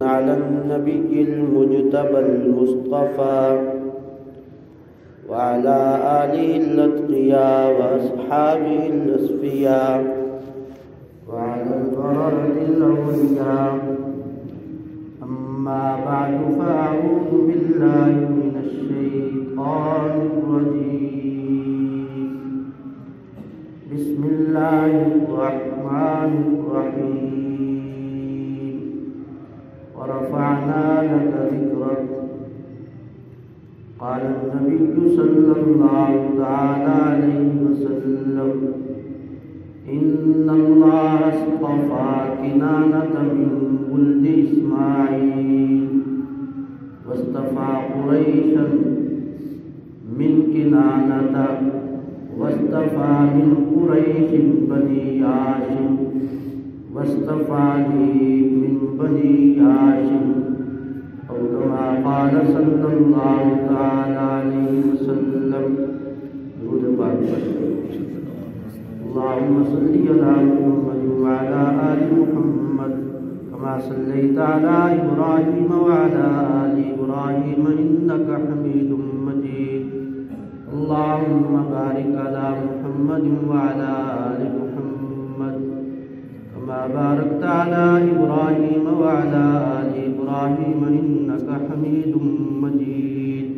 على النبي المجتبى المصطفى وعلى آله الأتقياء وأصحابه الأصفياء وعلى البررة الأولياء. أما بعد فأعوذ بالله من الشيطان الرجيم. بسم الله الرحمن الرحيم. ورفعنا لك ذكرك. قال النبي صلى الله تعالى عليه وسلم: إن الله اصطفى كنانة من ولد إسماعيل واصطفى قريشا من كنانة واصطفى من قريش بني هاشم واصطفاني من بني هاشم، أو كما قال صلى الله تعالى عليه وسلم. اللهم صل على محمد وعلى آل محمد كما صليت على إبراهيم وعلى آل إبراهيم إنك حميد مجيد. اللهم بارك على محمد وعلى آل محمد كما باركت على إبراهيم وعلى آل إبراهيم إنك حميد مجيد.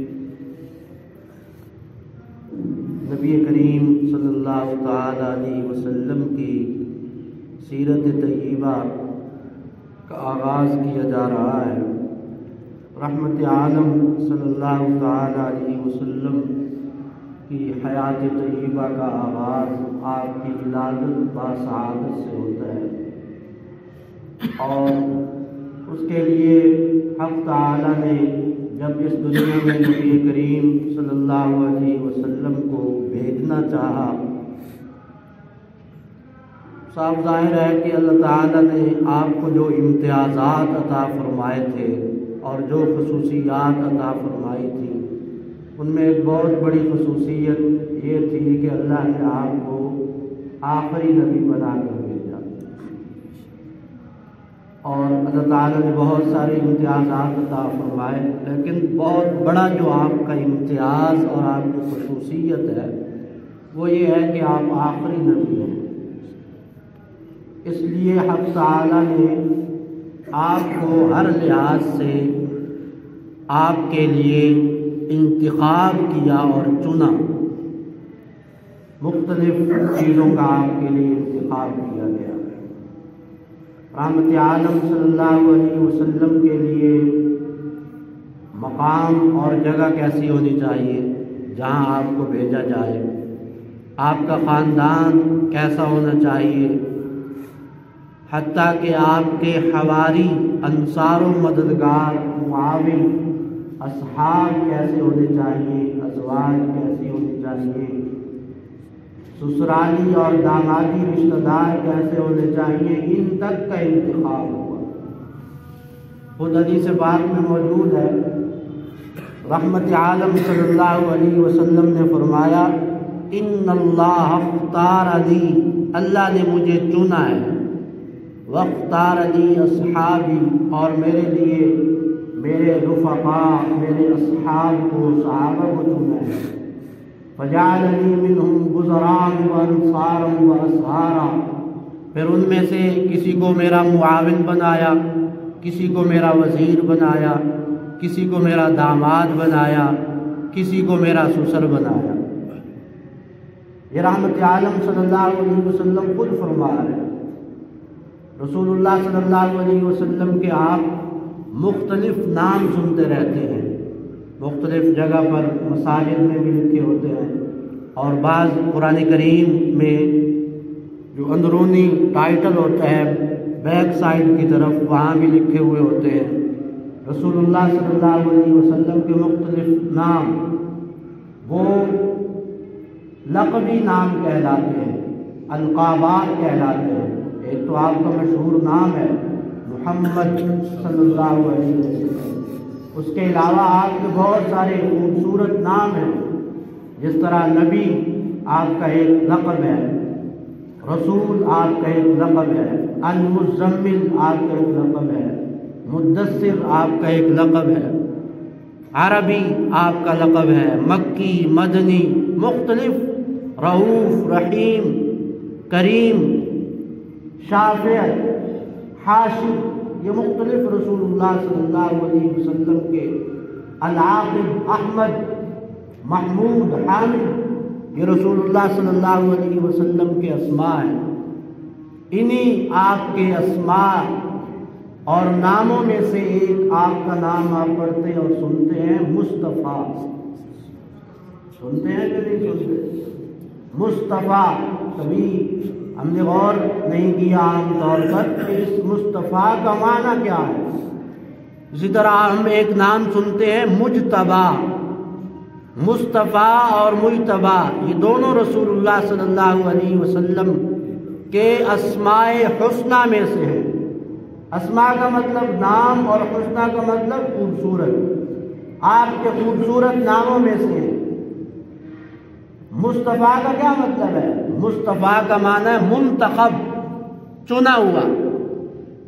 نبی کریم صلی اللہ تعالی علیہ وسلم کی سیرت طیبہ کا آغاز کیا جا رہا ہے. رحمت عالم صلی اللہ تعالی علیہ وسلم کی حیات طیبہ کا آغاز آپ کی ولادت باسعادت سے ہوتا ہے، اور اس کے لیے حق تعالی نے جب اس دنیا میں نبی کریم صلی اللہ علیہ وسلم کو بھیجنا چاہا، صاف ظاہر ہے کہ اللہ تعالیٰ نے آپ کو جو امتیازات عطا فرمائے تھے اور جو خصوصیات عطا فرمائی تھی، ان میں ایک بہت بڑی خصوصیت یہ تھی کہ اللہ نے آپ کو آخری نبی بنا کر بھیجا، اور اللہ تعالیٰ نے بہت سارے امتیازات عطا فرمائے، لیکن بہت بڑا جو آپ کا امتیاز اور آپ کی خصوصیت ہے وہ یہ ہے کہ آپ آخری نبی ہیں. اس لیے حق تعالیٰ نے آپ کو ہر لحاظ سے آپ کے لیے انتخاب کیا اور چنا. مختلف چیزوں کا آپ کے لیے انتخاب کیا گیا. رحمت عالم صلی اللہ علیہ وسلم کے لیے مقام اور جگہ کیسی ہونی چاہیے جہاں آپ کو بھیجا جائے، آپ کا خاندان کیسا ہونا چاہیے، حتیٰ کہ آپ کے حواری، انصار و مددگار، معاون، اصحاب کیسے ہونے چاہیے، ازواج کیسی ہونی چاہیے، سسرالی اور دامادی رشتہ دار کیسے ہونے چاہیے، ان تک کا انتخاب ہوا. خود حدیث پاک میں موجود ہے، رحمت عالم صلی اللہ علیہ وسلم نے فرمایا: ان اللہ اختارنی، اللہ نے مجھے چنا ہے، واختارنی اصحابی، اور میرے لیے میرے رفقاء، میرے اصحاب کو، صحابہ کو چنا ہے. فجعلنی منہم وزراء وانصارا واصہارا، پھر ان میں سے کسی کو میرا معاون بنایا، کسی کو میرا وزیر بنایا، کسی کو میرا داماد بنایا، کسی کو میرا سسر بنایا. یہ رحمت عالم صلی اللہ علیہ وسلم خود فرما رہے ہیں. رسول اللہ صلی اللہ علیہ وسلم کے آپ مختلف نام سنتے رہتے ہیں، مختلف جگہ پر مساجد میں بھی لکھے ہوتے ہیں، اور بعض قرآن کریم میں جو اندرونی ٹائٹل ہوتا ہے بیک سائڈ کی طرف، وہاں بھی لکھے ہوئے ہوتے ہیں. رسول اللہ صلی اللہ علیہ وسلم کے مختلف نام وہ لقبی نام کہلاتے ہیں، القابات کہلاتے ہیں. ایک تو آپ کا مشہور نام ہے محمد صلی اللہ علیہ وسلم، اس کے علاوہ آپ کے بہت سارے خوبصورت نام ہیں، جس طرح نبی آپ کا ایک لقب ہے، رسول آپ کا ایک لقب ہے، المزمل آپ کا ایک لقب ہے، مدثر آپ کا ایک لقب ہے، عربی آپ کا لقب ہے، مکی، مدنی، مختلف، رؤوف، رحیم، کریم، شافع، حاشر، یہ مختلف رسول اللہ صلی اللہ علیہ وسلم کے، العاقب، احمد، محمود، حامد، یہ رسول اللہ صلی اللہ علیہ وسلم کے اسماء ہیں۔ انہی آپ کے اسماء اور ناموں میں سے ایک آپ کا نام آپ پڑھتے اور سنتے ہیں، مصطفیٰ۔ سنتے ہیں کہ نہیں سنتے؟ مصطفیٰ، کبھی ہم نے غور نہیں کیا عام طور پر کہ اس مصطفیٰ کا معنی کیا ہے۔ اسی طرح ہم ایک نام سنتے ہیں مجتبی۔ مصطفیٰ اور مجتبی یہ دونوں رسول اللہ صلی اللہ علیہ وسلم کے اسماء حسنہ میں سے ہیں۔ اسماء کا مطلب نام اور حسنہ کا مطلب خوبصورت، آپ کے خوبصورت ناموں میں سے ہیں۔ مصطفیٰ کا کیا مطلب ہے؟ مصطفیٰ کا معنی ہے منتخب، چنا ہوا،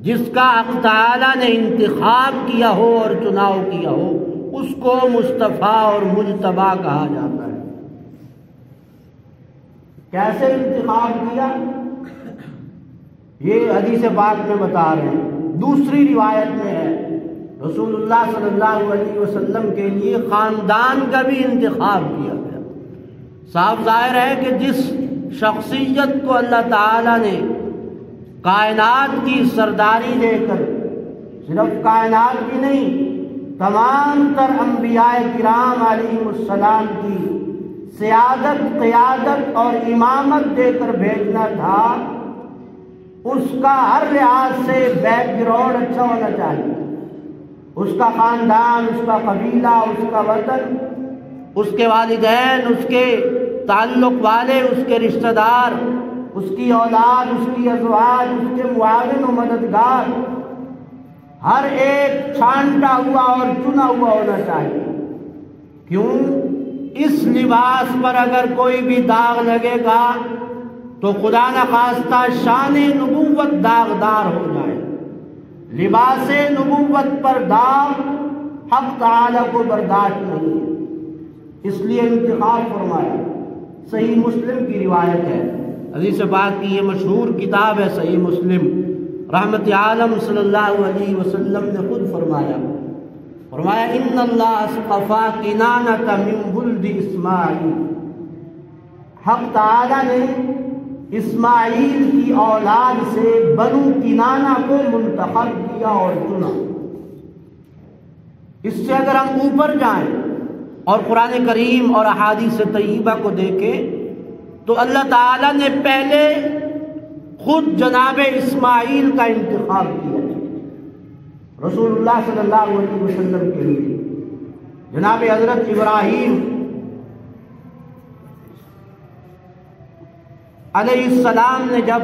جس کا حق تعالیٰ نے انتخاب کیا ہو اور چناؤ کیا ہو، اس کو مصطفیٰ اور مجتبی کہا جاتا ہے۔ کیسے انتخاب کیا یہ حدیث پاک میں بتا رہے ہیں۔ دوسری روایت میں ہے رسول اللہ صلی اللہ علیہ وسلم کے لیے خاندان کا بھی انتخاب کیا گیا۔ صاف ظاہر ہے کہ جس شخصیت کو اللہ تعالیٰ نے کائنات کی سرداری دے کر، صرف کائنات کی نہیں، تمام تر انبیاء کرام علیہ السلام کی سیادت، قیادت اور امامت دے کر بھیجنا تھا، اس کا ہر لحاظ سے بیک گراؤنڈ اچھا ہونا چاہیے۔ اس کا خاندان، اس کا قبیلہ، اس کا وطن، اس کے والدین، اس کے تعلق والے، اس کے رشتہ دار، اس کی اولاد، اس کی ازواج، اس کے معاون و مددگار، ہر ایک چھانٹا ہوا اور چنا ہوا ہونا چاہیے۔ کیوں؟ اس لباس پر اگر کوئی بھی داغ لگے گا تو خدا نخواستہ شان نبوت داغدار ہو جائے۔ لباس نبوت پر داغ حق تعالیٰ کو برداشت نہیں ہے، اس لیے انتخاب فرمایا۔ صحیح مسلم کی روایت ہے، حدیث پاک کی یہ مشہور کتاب ہے صحیح مسلم۔ رحمت عالم صلی اللہ علیہ وسلم نے خود فرمایا ان اللہ اصطفیٰ کنانۃ من ولد اسماعیل، حق تعالیٰ نے اسماعیل کی اولاد سے بنو کنانہ کو منتخب کیا اور چنا۔ اس سے اگر ہم اوپر جائیں اور قرآن کریم اور احادیث طیبہ کو دیکھیں تو اللہ تعالیٰ نے پہلے خود جناب اسماعیل کا انتخاب کیا رسول اللہ صلی اللہ علیہ وسلم کے لیے۔ جناب حضرت ابراہیم علیہ السلام نے جب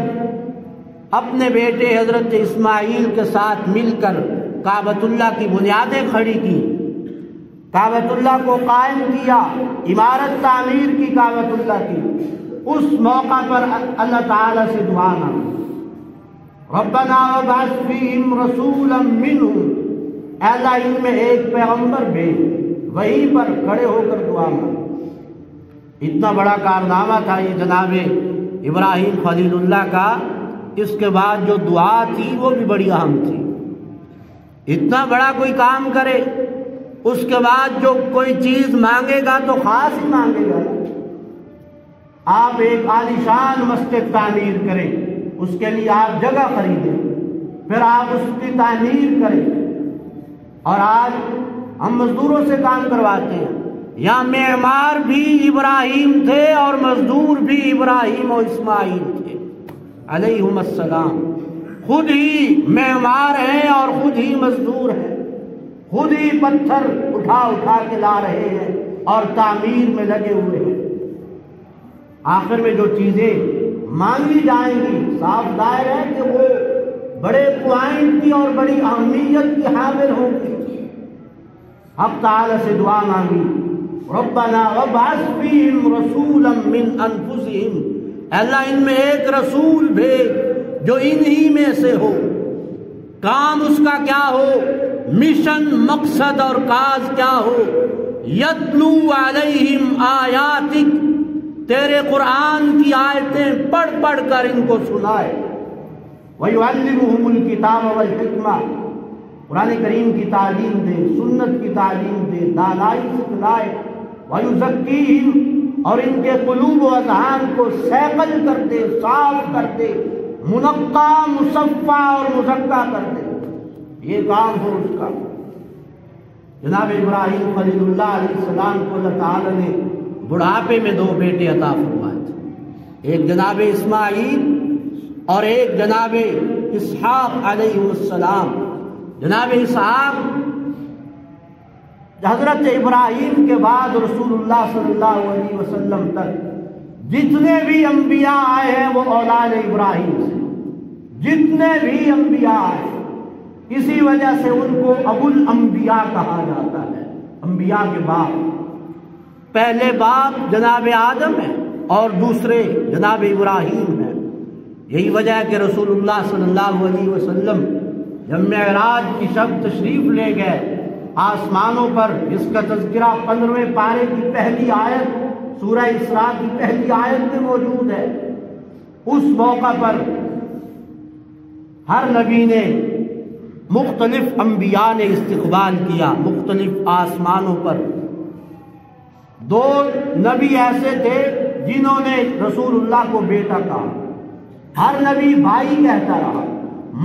اپنے بیٹے حضرت اسماعیل کے ساتھ مل کر کعبۃ اللہ کی بنیادیں کھڑی کی، کعبۃ اللہ کو قائم کیا، عمارت تعمیر کی کعبۃ اللہ کی، اس موقع پر اللہ تعالیٰ سے دعا مانگی، ربنا وابعث فیہم رسولا منہم، اے اللہ ان میں ایک پیغمبر بھیج۔ وہیں پر کھڑے ہو کر دعا مانگی۔ اتنا بڑا کارنامہ تھا یہ جناب ابراہیم خلیل اللہ کا۔ اس کے بعد جو دعا تھی وہ بھی بڑی اہم تھی۔ اتنا بڑا کوئی کام کرے، اس کے بعد جو کوئی چیز مانگے گا تو خاص ہی مانگے گا۔ آپ ایک عالیشان مسجد تعمیر کریں، اس کے لیے آپ جگہ خریدیں، پھر آپ اس کی تعمیر کریں، اور آج ہم مزدوروں سے کام کرواتے ہیں۔ یہاں معمار بھی ابراہیم تھے اور مزدور بھی ابراہیم اور اسماعیل تھے علیہم السلام۔ خود ہی معمار ہیں اور خود ہی مزدور ہیں، خود ہی پتھر اٹھا اٹھا کے لا رہے ہیں اور تعمیر میں لگے ہوئے ہیں۔ آخر میں جو چیزیں مانگی جائیں گی صاف ظاہر ہے کہ وہ بڑے پوائنٹ کی اور بڑی اہمیت کی حامل ہوں گی۔ حق تعالیٰ سے دعا مانگی، ربنا وابعث فیہم رسولا من انفسہم، اللہ ان میں ایک رسول بھیج جو انہی میں سے ہو۔ کام اس کا کیا ہو، مشن، مقصد اور کاز کیا ہو، یتلو علیہم آیاتک، تیرے قرآن کی آیتیں پڑھ پڑھ کر ان کو سنائے، وَيُعَلِّمُهُمُ الْكِتَابَ وَالْحِکْمَةَ، قرآن کریم کی تعلیم دے، سنت کی تعلیم دے، دانائی سکھلائے، وَيُزَكِّيهِمْ، اور ان کے قلوب و اذہان کو سیقل کر دے، صاف کر دے، منقع، مصفع اور مزکہ کر دے، یہ کام ہو اس کا۔ جناب ابراہیم خلیل اللہ علیہ السلام کو اللہ تعالی نے بڑھاپے میں 2 بیٹے عطا فرمائے تھے، ایک جناب اسماعیل اور ایک جناب اسحاق علیہ السلام۔ جناب اسحاق حضرت ابراہیم کے بعد رسول اللہ صلی اللہ علیہ وسلم تک جتنے بھی انبیاء آئے ہیں وہ اولاد ابراہیم سے، جتنے بھی انبیاء آئے، اسی وجہ سے ان کو ابو الانبیاء کہا جاتا ہے، انبیاء کے باپ۔ پہلے باپ جناب آدم ہے اور دوسرے جناب ابراہیم ہے۔ یہی وجہ ہے کہ رسول اللہ صلی اللہ علیہ وسلم جب معراج کی شب تشریف لے گئے آسمانوں پر، جس کا تذکرہ 15ویں پارے کی پہلی آیت سورہ اسراء کی پہلی آیت میں موجود ہے، اس موقع پر ہر نبی نے، مختلف انبیاء نے استقبال کیا مختلف آسمانوں پر۔ 2 نبی ایسے تھے جنہوں نے رسول اللہ کو بیٹا کہا، ہر نبی بھائی کہتا رہا،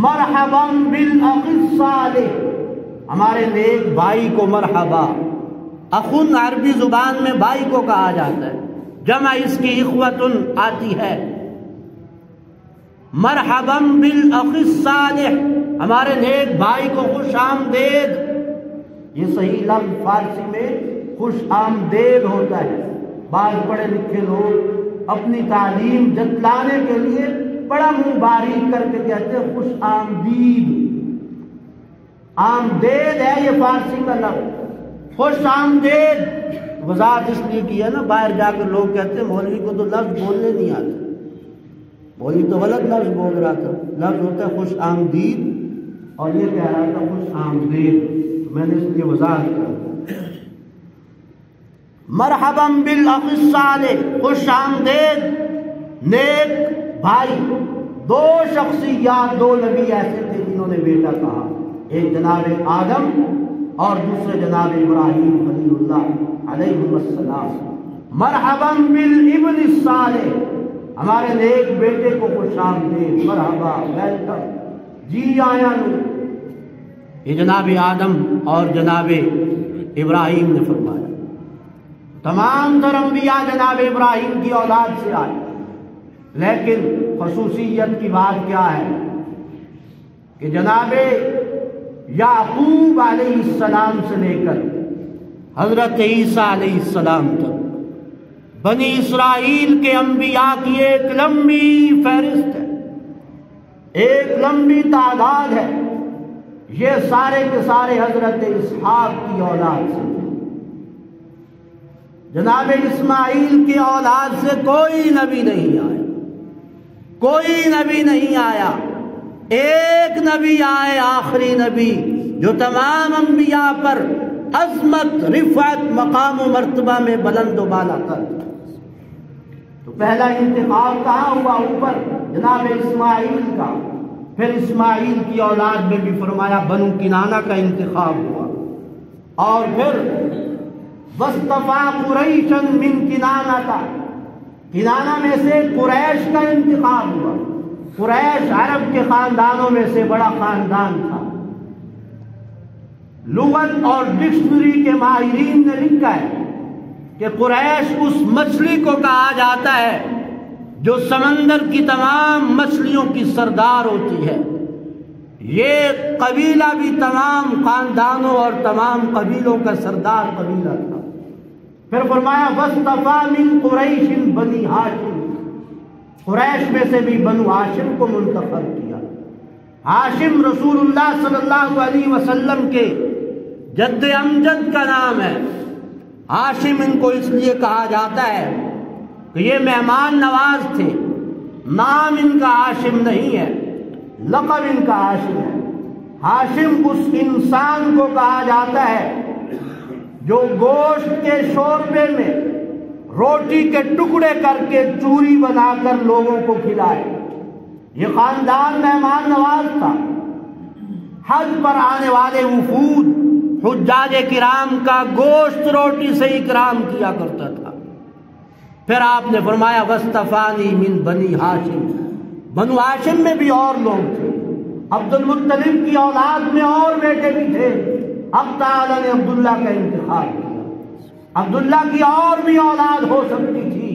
مرحبا بالاخ الصالح، ہمارے نیک بھائی کو مرحبا۔ اخن عربی زبان میں بھائی کو کہا جاتا ہے، جمع اس کی اخوتن آتی ہے۔ مرحبا بالاخ الصالح، ہمارے نیک بھائی کو خوش آمدید۔ یہ صحیح لفظ فارسی میں خوش آمدید ہوتا ہے۔ بعض پڑھے لکھے لوگ اپنی تعلیم جتلانے کے لیے بڑا منہ باریک کر کے کہتے ہیں خوش آمدید۔ آمدید ہے یہ فارسی کا لفظ، خوش آمدید۔ وضاحت اس لیے کی ہے نا، باہر جا کر لوگ کہتے ہیں مولوی کو تو لفظ بولنے نہیں آتے، مولوی تو غلط لفظ بول رہا تھا، لفظ ہوتا ہے خوش آمدید اور یہ کہہ رہا تھا خوش آمدید، میں نے اس لیے وضاحت کیا۔ مرحبا بالاخ الصالح، خوش آمدید نیک بھائی۔ 2 شخصیات، 2 نبی ایسے تھے جنہوں نے بیٹا کہا، ایک جناب آدم اور دوسرے جناب ابراہیم خلیل اللہ علیہ السلام۔ مرحبا بالابن الصالح، ہمارے نیک بیٹے کو خوش آمدید، مرحبا، ویلکم، جی آیا نو۔ یہ جناب آدم اور جناب ابراہیم نے فرمایا۔ تمام تر انبیاء جناب ابراہیم کی اولاد سے آئے، لیکن خصوصیت کی بات کیا ہے کہ جناب یعقوب علیہ السلام سے لے کر حضرت عیسیٰ علیہ السلام تک بنی اسرائیل کے انبیاء کی ایک لمبی فہرست ہے، ایک لمبی تعداد ہے۔ یہ سارے کے سارے حضرت اسحاق کی اولاد سے، جناب اسماعیل کی اولاد سے کوئی نبی نہیں آیا، کوئی نبی نہیں آیا۔ ایک نبی آئے، آخری نبی، جو تمام انبیاء پر عظمت، رفعت، مقام و مرتبہ میں بلند و بالا تر۔ تو پہلا انتخاب کہاں ہوا؟ اوپر جناب اسماعیل کا، پھر اسماعیل کی اولاد میں بھی فرمایا بنو کنانہ کا انتخاب ہوا، اور پھر وَاصْطَفَىٰ قُرَيْشًا مِّن کِنانَةَ، کنانہ میں سے قریش کا انتخاب ہوا۔ قریش عرب کے خاندانوں میں سے بڑا خاندان تھا۔ لغت اور ڈکشنری کے ماہرین نے لکھا ہے کہ قریش اس مچھلی کو کہا جاتا ہے جو سمندر کی تمام مچھلیوں کی سردار ہوتی ہے۔ یہ قبیلہ بھی تمام خاندانوں اور تمام قبیلوں کا سردار قبیلہ تھا۔ پھر فرمایا وَاصْطَفَىٰ مِن قُرَيْشٍ بنی ہاشم، قریش میں سے بھی بنو ہاشم کو منتخب کیا۔ ہاشم رسول اللہ صلی اللہ علیہ وسلم کے جد امجد کا نام ہے۔ ہاشم ان کو اس لیے کہا جاتا ہے کہ یہ مہمان نواز تھے، نام ان کا ہاشم نہیں ہے، لقب ان کا ہاشم ہے۔ ہاشم اس انسان کو کہا جاتا ہے جو گوشت کے شوربے میں روٹی کے ٹکڑے کر کے چوری بنا کر لوگوں کو کھلائے۔ یہ خاندان مہمان نواز تھا۔ حج پر آنے والے وفود حجاج کرام کا گوشت روٹی سے اکرام کیا کرتا تھا۔ پھر آپ نے فرمایا وَاسْتَفَانِي مِن بنی ہاشم، بنو ہاشم میں بھی اور لوگ تھے، عبد المطلب کی اولاد میں اور بیٹے بھی تھے۔ اب تعالیٰ نے عبداللہ کا انتخاب کیا، عبداللہ کی اور بھی اولاد ہو سکتی تھی۔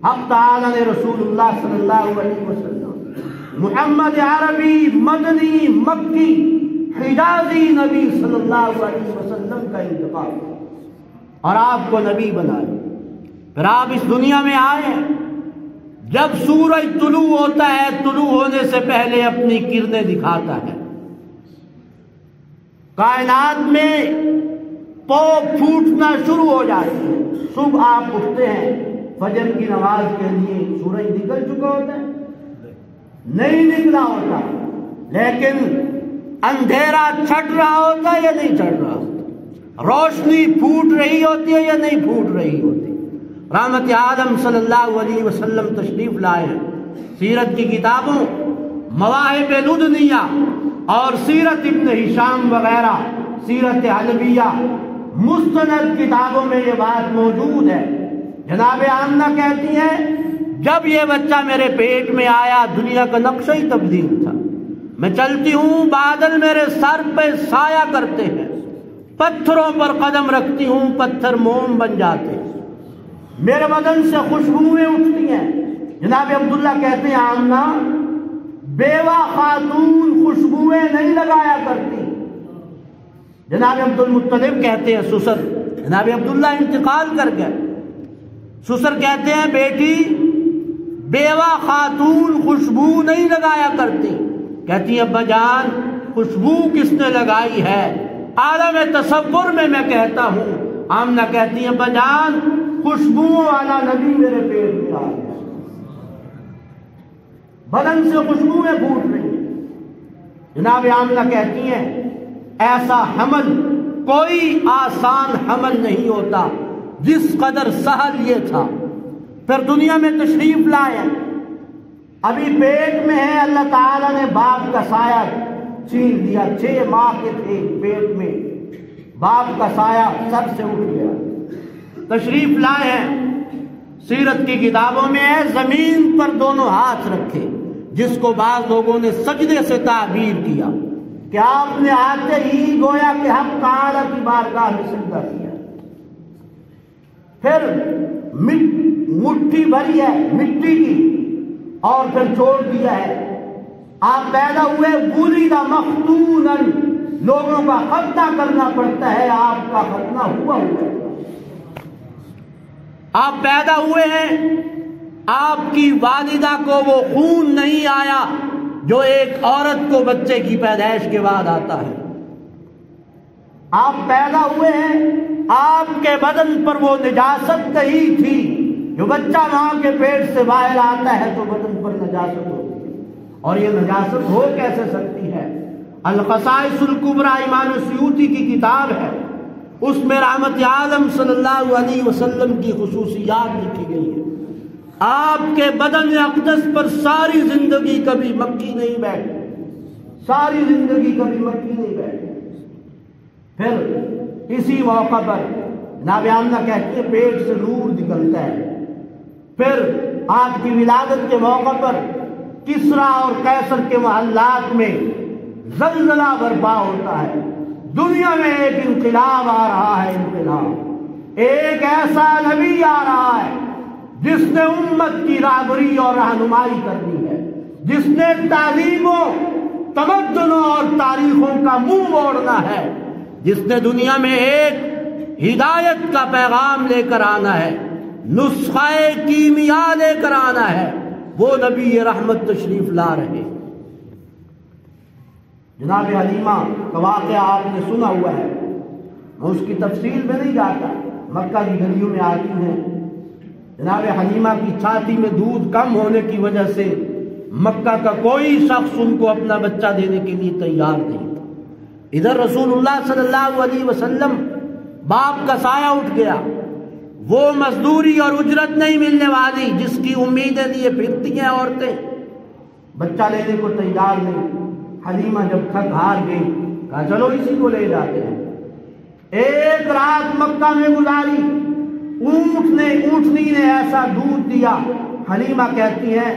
اب تعالیٰ نے رسول اللہ صلی اللہ علیہ وسلم محمد عربی مدنی مکی حجازی نبی صلی اللہ علیہ وسلم کا انتخاب کیا اور آپ کو نبی بنایا۔ پھر آپ اس دنیا میں آئے، جب سورج طلوع ہوتا ہے طلوع ہونے سے پہلے اپنی کرنیں دکھاتا ہے، کائنات میں پھوٹنا شروع ہو جاتی ہے۔ صبح آپ اٹھتے ہیں، فجر کی نماز کے لیے سورج نکل چکا ہوتا ہے؟ نہیں نکلا ہوتا، لیکن اندھیرا چھٹ رہا ہوتا ہے یا نہیں چھٹ رہا ہوتا؟ روشنی پھوٹ رہی ہوتی ہے یا نہیں پھوٹ رہی ہوتی؟ رحمت عالم صلی اللہ علیہ وسلم تشریف لائے ہیں۔ سیرت کی کتابوں مواہب لدنیہ اور سیرت ابن ہشام وغیرہ، سیرت حلبیہ، مستند کتابوں میں یہ بات موجود ہے۔ جناب آمنہ کہتی ہیں جب یہ بچہ میرے پیٹ میں آیا دنیا کا نقشہ ہی تبدیل تھا۔ میں چلتی ہوں، بادل میرے سر پہ سایہ کرتے ہیں، پتھروں پر قدم رکھتی ہوں، پتھر موم بن جاتے ہیں، میرے بدن سے خوشبوئیں اٹھتی ہیں۔ جناب عبداللہ کہتے ہیں آمنہ بیوہ خاتون خوشبوئیں نہیں لگایا کرتی۔ جناب عبد المطلب کہتے ہیں سسر، جناب عبداللہ انتقال کر گئے، سسر کہتے ہیں بیٹی بیوہ خاتون خوشبو نہیں لگایا کرتی۔ کہتی ہیں ابا جان خوشبو کس نے لگائی ہے؟ عالم تصور میں کہتا ہوں۔ آمنہ کہتی ہیں ابا جان خوشبو والا نبی میرے پیٹ میں آ گیا، بدن سے خوشبوئیں پھوٹ رہی ہیں۔ جناب آمنہ کہتی ہیں ایسا حمل کوئی آسان حمل نہیں ہوتا جس قدر سہل یہ تھا۔ پھر دنیا میں تشریف لائے، ابھی پیٹ میں ہے، اللہ تعالیٰ نے باپ کا سایہ چھین دیا۔ 6 ماہ کے تھے پیٹ میں، باپ کا سایہ سر سے اٹھ گیا۔ تشریف لائے ہیں، سیرت کی کتابوں میں ہے زمین پر دونوں ہاتھ رکھے، جس کو بعض لوگوں نے سجدے سے تعبیر کیا کہ آپ نے آتے ہی گویا کہ حق تعالیٰ کی بارگاہ میں سجدہ کیا۔ پھر مٹھی بھری ہے مٹی کی اور پھر چھوڑ دیا ہے۔ آپ پیدا ہوئے وُلِدَ مَخْتُونًا، لوگوں کا ختنہ کرنا پڑتا ہے، آپ کا ختنہ ہوا ہوا۔ آپ پیدا ہوئے ہیں، آپ کی والدہ کو وہ خون نہیں آیا جو ایک عورت کو بچے کی پیدائش کے بعد آتا ہے۔ آپ پیدا ہوئے ہیں، آپ کے بدن پر وہ نجاست نہیں تھی جو بچہ ماں کے پیٹ سے باہر آتا ہے تو بدن پر نجاست ہوتی ہے، اور یہ نجاست ہو کیسے سکتی ہے؟ الخصائص الکبریٰ امام سیوطی کی کتاب ہے، اس میں رحمت عالم صلی اللہ علیہ وسلم کی خصوصیات لکھی گئی ہے۔ آپ کے بدن اقدس پر ساری زندگی کبھی مکھی نہیں بیٹھی، ساری زندگی کبھی مکھی نہیں بیٹھی۔ پھر اسی موقع پر جناب آمنہ کہتی ہے پیٹ سے نور نکلتا ہے۔ پھر آپ کی ولادت کے موقع پر کسریٰ اور قیصر کے محلات میں زلزلہ برپا ہوتا ہے، دنیا میں ایک انقلاب آ رہا ہے، انقلاب، ایک ایسا نبی آ رہا ہے جس نے امت کی رہبری اور رہنمائی کرنی ہے، جس نے تعلیموں، تمدنوں اور تاریخوں کا منہ موڑنا ہے، جس نے دنیا میں ایک ہدایت کا پیغام لے کر آنا ہے، نسخہ کیمیا لے کر آنا ہے، وہ نبی رحمت تشریف لا رہے۔ جناب حلیمہ کا واقعہ آپ نے سنا ہوا ہے، میں اس کی تفصیل میں نہیں جاتا، مکہ کی گلیوں میں آتی ہیں۔ جناب حلیمہ کی چھاتی میں دودھ کم ہونے کی وجہ سے مکہ کا کوئی شخص ان کو اپنا بچہ دینے کے لیے تیار نہیں تھا۔ ادھر رسول اللہ صلی اللہ علیہ وسلم باپ کا سایہ اٹھ گیا، وہ مزدوری اور اجرت نہیں ملنے والی جس کی امیدیں لیے پھرتی ہیں عورتیں، بچہ لینے کو تیار نہیں۔ حلیمہ جب تھک ہار گئی کہا چلو اسی کو لے جاتے ہیں۔ ایک رات مکہ میں گزاری، اونٹنی نے ایسا دودھ دیا، حلیمہ کہتی ہے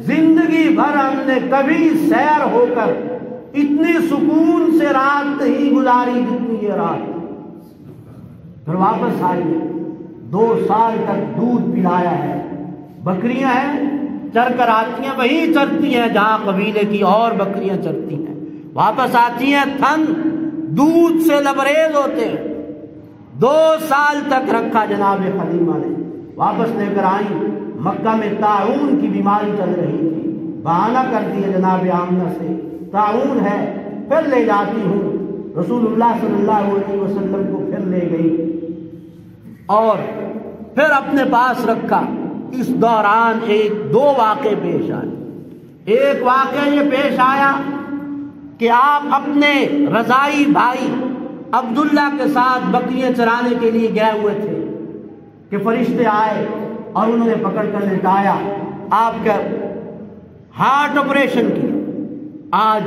زندگی بھر ہم نے کبھی سیر ہو کر اتنی سکون سے رات نہیں گزاری جتنی یہ رات۔ پھر واپس آئی، 2 سال تک دودھ پلایا ہے، بکریاں ہیں چر کر آتی ہیں، وہیں چرتی ہیں جہاں قبیلے کی اور بکریاں چرتی ہیں، واپس آتی ہیں تھن دودھ سے لبریز ہوتے ہیں۔ 2 سال تک رکھا جناب حلیمہ نے، واپس لے کر آئیں۔ مکہ میں طاعون کی بیماری چل رہی تھی، بہانہ کر دیا جناب آمنہ سے طاعون ہے، پھر لے جاتی ہوں۔ رسول اللہ صلی اللہ علیہ وسلم کو پھر لے گئی اور پھر اپنے پاس رکھا۔ اس دوران 2 واقعے پیش آئے۔ ایک واقعہ یہ پیش آیا کہ آپ اپنے رضائی بھائی عبداللہ کے ساتھ بکریاں چرانے کے لیے گئے ہوئے تھے کہ فرشتے آئے اور انہوں نے پکڑ کر لٹایا، آپ کا ہارٹ آپریشن کیا۔ آج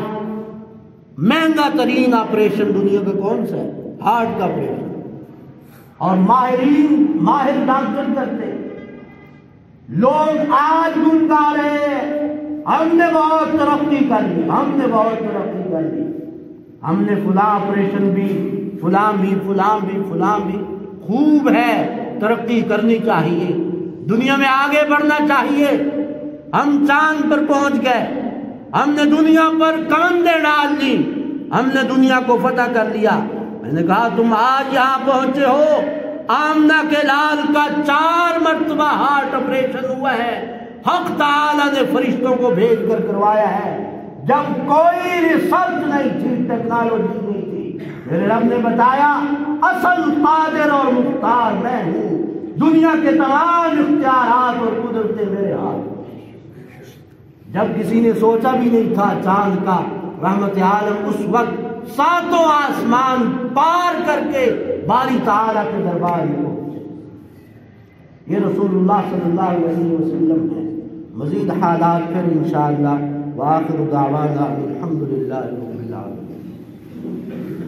مہنگا ترین آپریشن دنیا کا کون سا ہے؟ ہارٹ کا آپریشن، اور ماہر ڈاکٹر کرتے۔ لوگ آج گن گا رہے ہیں ہم نے بہت ترقی کر لی، ہم نے بہت ترقی کر لی، ہم نے فلاں آپریشن بھی، فلاں بھی، فلاں بھی، فلاں بھی۔ خوب ہے، ترقی کرنی چاہیے، دنیا میں آگے بڑھنا چاہیے۔ ہم چاند پر پہنچ گئے، ہم نے دنیا پر کمندیں ڈال لی، ہم نے دنیا کو فتح کر لیا۔ میں نے کہا تم آج یہاں پہنچے ہو، آمنہ کے لال کا 4 مرتبہ ہارٹ آپریشن ہوا ہے، حق تعالی نے فرشتوں کو بھیج کر کروایا ہے، جب کوئی ریسرچ نہیں تھی، ٹیکنالوجی نہیں تھی۔ میرے رب نے بتایا اصل قادر اور مختار میں ہوں، دنیا کے تمام اختیارات اور قدرتیں میرے ہاتھ۔ جب کسی نے سوچا بھی نہیں تھا چاند کا، رحمت عالم اس وقت 7 آسمان پار کر کے باری تعالیٰ کے دربار میں پہنچے۔ یہ رسول اللہ صلی اللہ علیہ وسلم ہے۔ مزید حالات پھر انشاءاللہ، وآخر دعوانا الحمدللہ رب العالمین۔